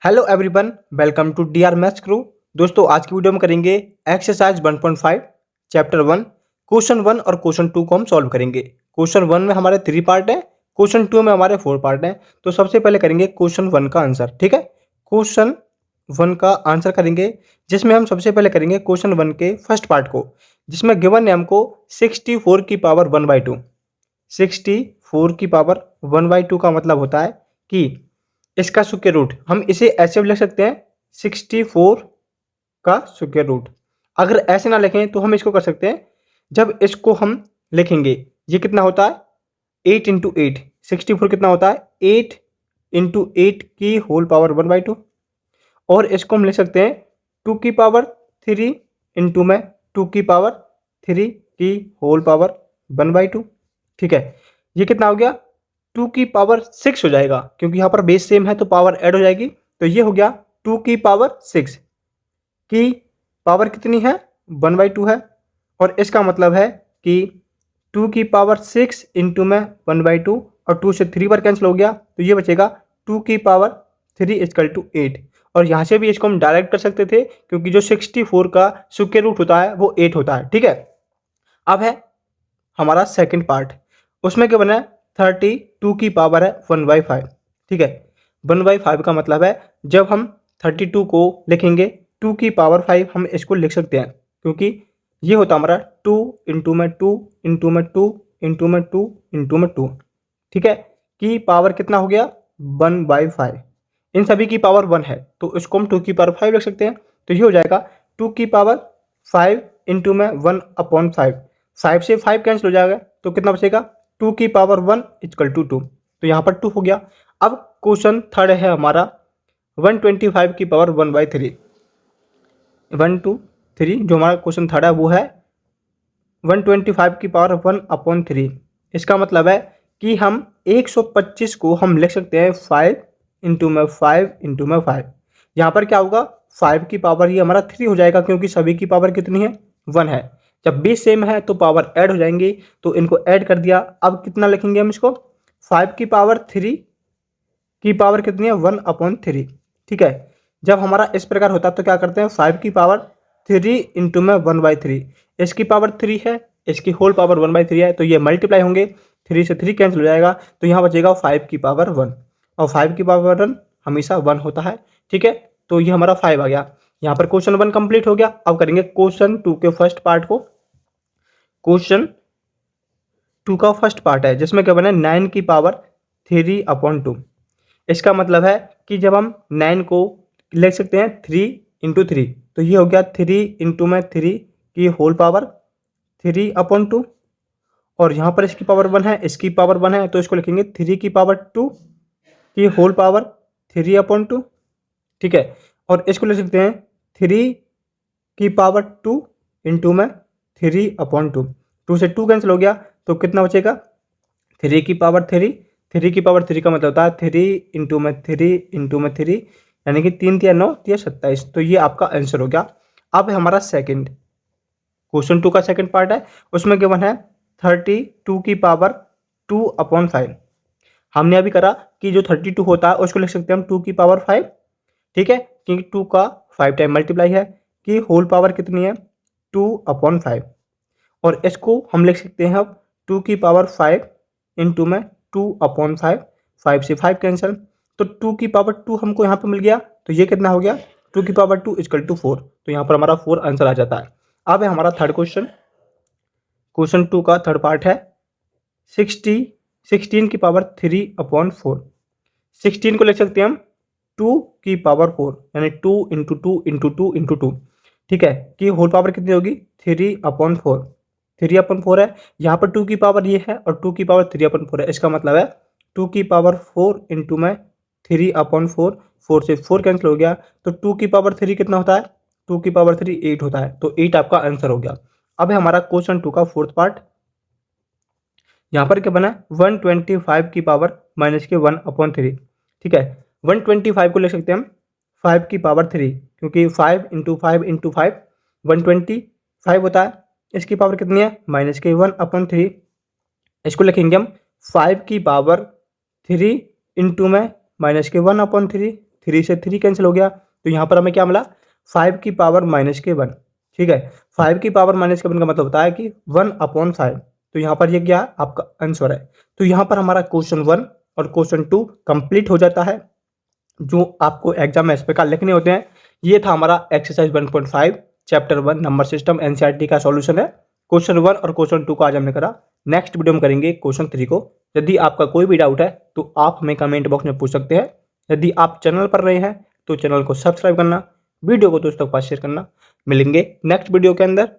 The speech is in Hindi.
Hello everyone, welcome to D R maths crew. दोस्तों, आज की वीडियो में करेंगे एक्सरसाइज 1.5 चैप्टर 1 क्वेश्चन 1 और क्वेश्चन 2 को हम सॉल्व करेंगे। क्वेश्चन 1 में हमारे 3 पार्ट हैं, क्वेश्चन 2 में हमारे 4 पार्ट हैं। तो सबसे पहले करेंगे क्वेश्चन 1 का आंसर। ठीक है, क्वेश्चन 1 का आंसर करेंगे, जिसमें हम सबसे पहले करेंगे क्वेश्चन 1 के फर्स्ट पार्ट को, जिसमें गिवन है हमको 64 की पावर 1/2। 64 की पावर 1/2 का मतलब होता है कि इसका स्क्वायर रूट हम इसे ऐसे भी लिख सकते हैं 64 का स्क्वायर रूट। अगर ऐसे ना लिखें तो हम इसको कर सकते हैं, जब इसको हम लिखेंगे ये कितना होता है 8 इंटू 8। 64 कितना होता है 8 इंटू 8 की होल पावर 1/2। और इसको हम लिख सकते हैं 2 की पावर 3 इंटू में 2 की पावर 3 की होल पावर 1/2। ठीक है, ये कितना हो गया 2 की पावर 6 हो जाएगा, क्योंकि यहाँ पर बेस सेम है तो पावर ऐड हो जाएगी। तो ये हो गया 2 की पावर 6 की पावर कितनी है 1/2 है। और इसका मतलब है कि 2 की पावर 6 इंटू में 1/2 और 2 से 3 बार कैंसिल हो गया, तो ये बचेगा 2 की पावर 3 इक्वल टू 8। और यहाँ से भी इसको हम डायरेक्ट कर सकते थे, क्योंकि जो 64 का स्क्वायर रूट होता है वो 8 होता है। ठीक है, अब है हमारा सेकंड पार्ट। उसमें क्या बना है 32 की पावर है 1/5। ठीक है, 1/5 का मतलब है जब हम 32 को लिखेंगे 2 की पावर 5 हम इसको लिख सकते हैं, क्योंकि ये होता हमारा 2 इंटू में 2 इंटू में 2 इंटू में 2 इंटू में 2। ठीक है, की पावर कितना हो गया 1/5। इन सभी की पावर 1 है तो इसको हम 2 की पावर 5 लिख सकते हैं। तो ये हो जाएगा 2 की पावर 5 इंटू में 1/5। 5 से 5 कैंसिल हो जाएगा तो कितना बचेगा 2 की पावर 1 इक्वल टू 2। तो यहाँ पर 2 हो गया। अब क्वेश्चन थर्ड है हमारा 125 की पावर 1/3। 1 2 3 जो हमारा क्वेश्चन थर्ड है वो है 125 की पावर 1/3। इसका मतलब है कि हम 125 को हम लिख सकते हैं 5 इंटू में 5 इंटू में 5। यहाँ पर क्या होगा 5 की पावर ये हमारा 3 हो जाएगा, क्योंकि सभी की पावर कितनी है 1 है। जब बेस सेम है तो पावर ऐड हो जाएंगी, तो इनको ऐड कर दिया। अब कितना लिखेंगे हम इसको 5 की पावर 3 की पावर कितनी है 1/3। ठीक है, जब हमारा इस प्रकार होता है तो क्या करते हैं 5 की पावर 3 इंटू में 1/3। इसकी पावर 3 है, इसकी होल पावर 1/3 है, तो ये मल्टीप्लाई होंगे, 3 से 3 कैंसिल हो जाएगा, तो यहाँ बचेगा 5 की पावर 1। और 5 की पावर 1 हमेशा 1 होता है। ठीक है, तो ये हमारा 5 आ गया। यहाँ पर क्वेश्चन 1 कंप्लीट हो गया। अब करेंगे क्वेश्चन 2 के फर्स्ट पार्ट को। क्वेश्चन 2 का फर्स्ट पार्ट है, जिसमें क्या बना है 9 की पावर 3/2। इसका मतलब है कि जब हम 9 को लिख सकते हैं 3 इंटू 3, तो ये हो गया 3 इंटू में 3 की होल पावर 3/2। और यहाँ पर इसकी पावर 1 है, इसकी पावर 1 है, तो इसको लिखेंगे 3 की पावर 2 की होल पावर 3/2। ठीक है, और इसको लिख सकते हैं 3 की पावर 2 इंटू में 3/2। 2 से 2 कैंसिल हो गया, तो कितना बचेगा 3 की पावर 3। 3 की पावर 3 का मतलब होता है 3 इंटू में 3 इंटू में 3, यानी कि 3 तिया 9 तिया 27। तो ये आपका आंसर हो गया। अब है हमारा सेकंड क्वेश्चन 2 का सेकंड पार्ट है। उसमें गिवन है 32 की पावर 2/5। हमने अभी करा कि जो 32 होता है उसको लिख सकते हैं हम 2 की पावर 5। ठीक है, क्योंकि 2 का 5 टाइम मल्टीप्लाई है, कि होल पावर कितनी है 2/5। और इसको हम लिख सकते हैं अब 2 की पावर 5 इंटू में 2/5। 5 से 5 कैंसिल, तो 2 की पावर 2 हमको यहाँ पर मिल गया, तो ये कितना हो गया 2 की पावर 2 इक्वल टू 4। तो यहाँ पर हमारा 4 आंसर आ जाता है। अब है हमारा थर्ड क्वेश्चन। क्वेश्चन 2 का थर्ड पार्ट है 16 की पावर 3/4। 16 को लिख सकते हैं हम 2 की पावर 4, यानी 2 इंटू 2 इंटू 2 इंटू 2। ठीक है, कि होल पावर कितनी होगी 3/4। 3/4 है, यहाँ पर 2 की पावर ये है और 2 की पावर 3/4 है। इसका मतलब है 2 की पावर 4 इंटू में 3/4। 4 से 4 कैंसिल हो गया, तो 2 की पावर 3 कितना होता है 2 की पावर 3 8 होता है। तो 8 आपका आंसर हो गया। अब है हमारा क्वेश्चन 2 का फोर्थ पार्ट। यहाँ पर क्या बना है 125 की पावर -1/3। ठीक है, 125 को ले सकते हैं हम 5 की पावर 3, क्योंकि 5 इंटू 5 इंटू 5 125 होता है। इसकी पावर कितनी है -1/3। इसको लिखेंगे हम 5 की पावर 3 इंटू में -1/3। 3 से 3 कैंसिल हो गया, तो यहाँ पर हमें क्या मिला 5 की पावर -1। ठीक है, 5 की पावर -1 का मतलब होता है कि 1/5। तो यहाँ पर ये क्या है आपका आंसर है। तो यहाँ पर हमारा क्वेश्चन 1 और क्वेश्चन 2 कंप्लीट हो जाता है जो आपको एग्जाम में एसपेक्ट लिखने होते हैं। ये था हमारा exercise 1.5 chapter 1 number system NCERT का सॉल्यूशन है। क्वेश्चन 1 और क्वेश्चन 2 को आज हमने करा। नेक्स्ट वीडियो में करेंगे क्वेश्चन 3 को। यदि आपका कोई भी डाउट है तो आप हमें कमेंट बॉक्स में पूछ सकते हैं। यदि आप चैनल पर रहे हैं तो चैनल को सब्सक्राइब करना, वीडियो को दोस्तों के पास शेयर करना। मिलेंगे नेक्स्ट वीडियो के अंदर।